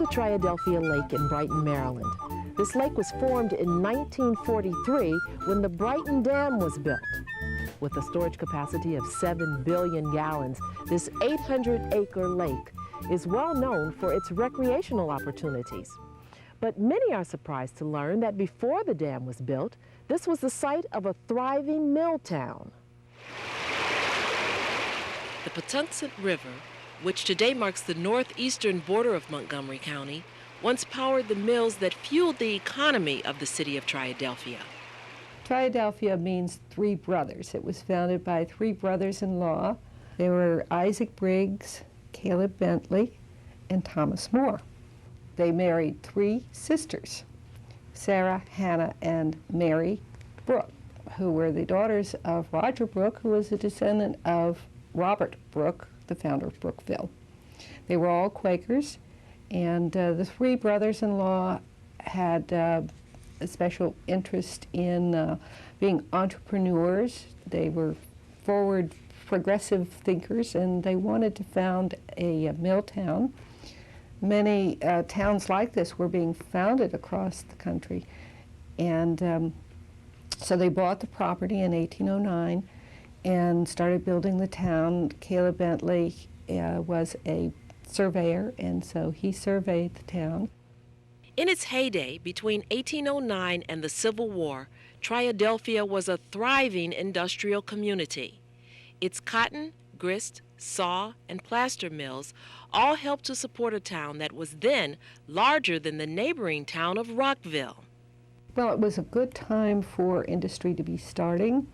the Triadelphia Lake in Brighton, Maryland. This lake was formed in 1943 when the Brighton Dam was built. With a storage capacity of 7 billion gallons, this 800-acre lake is well known for its recreational opportunities. But many are surprised to learn that before the dam was built, this was the site of a thriving mill town. The Patuxent River, which today marks the northeastern border of Montgomery County, once powered the mills that fueled the economy of the city of Triadelphia. Triadelphia means three brothers. It was founded by three brothers-in-law. They were Isaac Briggs, Caleb Bentley, and Thomas Moore. They married three sisters, Sarah, Hannah, and Mary Brooke, who were the daughters of Roger Brooke, who was a descendant of Robert Brooke, the founder of Rockville. They were all Quakers, and the three brothers-in-law had a special interest in being entrepreneurs. They were forward, progressive thinkers, and they wanted to found a mill town. Many towns like this were being founded across the country, and so they bought the property in 1809 and started building the town. Caleb Bentley was a surveyor, and so he surveyed the town. In its heyday, between 1809 and the Civil War, Triadelphia was a thriving industrial community. Its cotton, grist, saw, and plaster mills all helped to support a town that was then larger than the neighboring town of Rockville. Well, it was a good time for industry to be starting.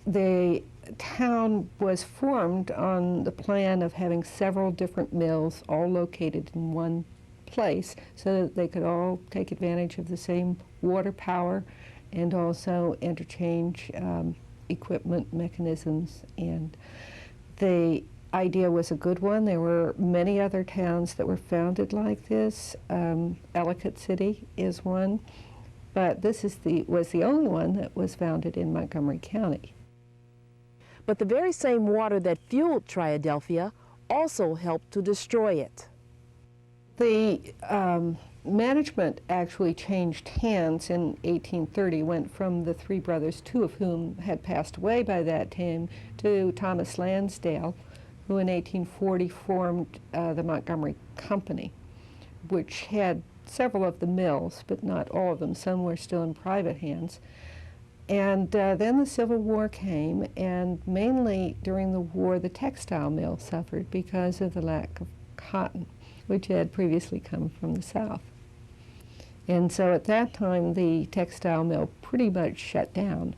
The town was formed on the plan of having several different mills all located in one place so that they could all take advantage of the same water power and also interchange equipment, mechanisms, and the idea was a good one. There were many other towns that were founded like this. Ellicott City is one, but this was the only one that was founded in Montgomery County. But the very same water that fueled Triadelphia also helped to destroy it. The management actually changed hands in 1830, went from the three brothers, two of whom had passed away by that time, to Thomas Lansdale, who in 1840 formed the Montgomery Company, which had several of the mills, but not all of them. Some were still in private hands. And then the Civil War came, and mainly during the war, the textile mill suffered because of the lack of cotton, which had previously come from the South. And so at that time, the textile mill pretty much shut down.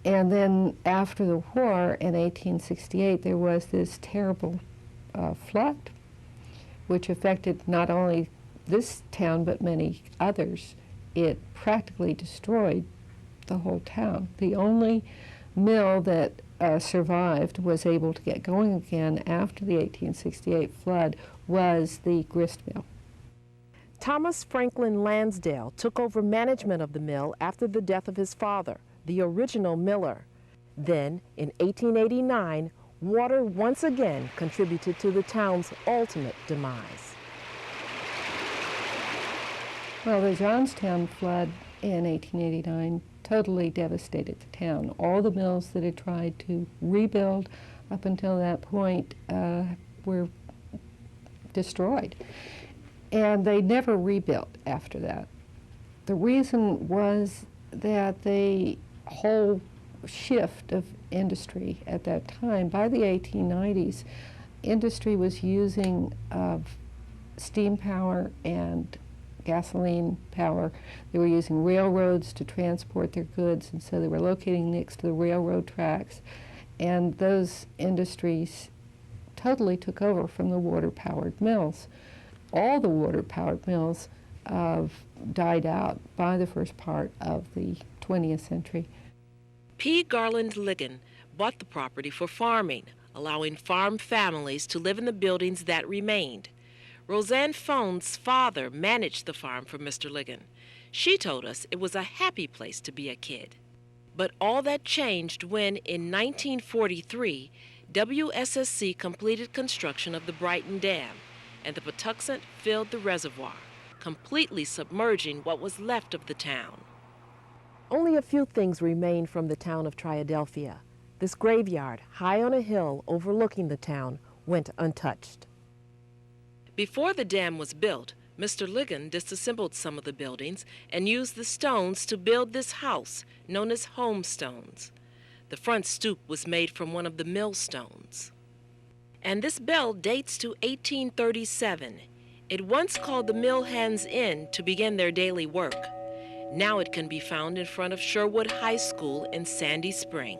And then after the war, in 1868, there was this terrible flood, which affected not only this town, but many others. It practically destroyed the whole town. The only mill that survived, was able to get going again after the 1868 flood, was the grist mill. Thomas Franklin Lansdale took over management of the mill after the death of his father, the original miller. Then, in 1889, water once again contributed to the town's ultimate demise. Well, the Johnstown flood in 1889 totally devastated the town. All the mills that had tried to rebuild up until that point were destroyed. And they never rebuilt after that. The reason was that the whole shift of industry at that time, by the 1890s, industry was using steam power and gasoline power. They were using railroads to transport their goods, and so they were locating next to the railroad tracks. And those industries totally took over from the water-powered mills. All the water-powered mills died out by the first part of the 20th century. P. Garland Ligon bought the property for farming, allowing farm families to live in the buildings that remained. Roseanne Phone's father managed the farm for Mr. Ligon. She told us it was a happy place to be a kid. But all that changed when, in 1943, WSSC completed construction of the Brighton Dam. and the Patuxent filled the reservoir, completely submerging what was left of the town. Only a few things remain from the town of Triadelphia. This graveyard, high on a hill overlooking the town, went untouched. Before the dam was built, Mr. Ligon disassembled some of the buildings and used the stones to build this house, known as homestones. The front stoop was made from one of the millstones. And this bell dates to 1837. It once called the mill hands in to begin their daily work. Now it can be found in front of Sherwood High School in Sandy Spring.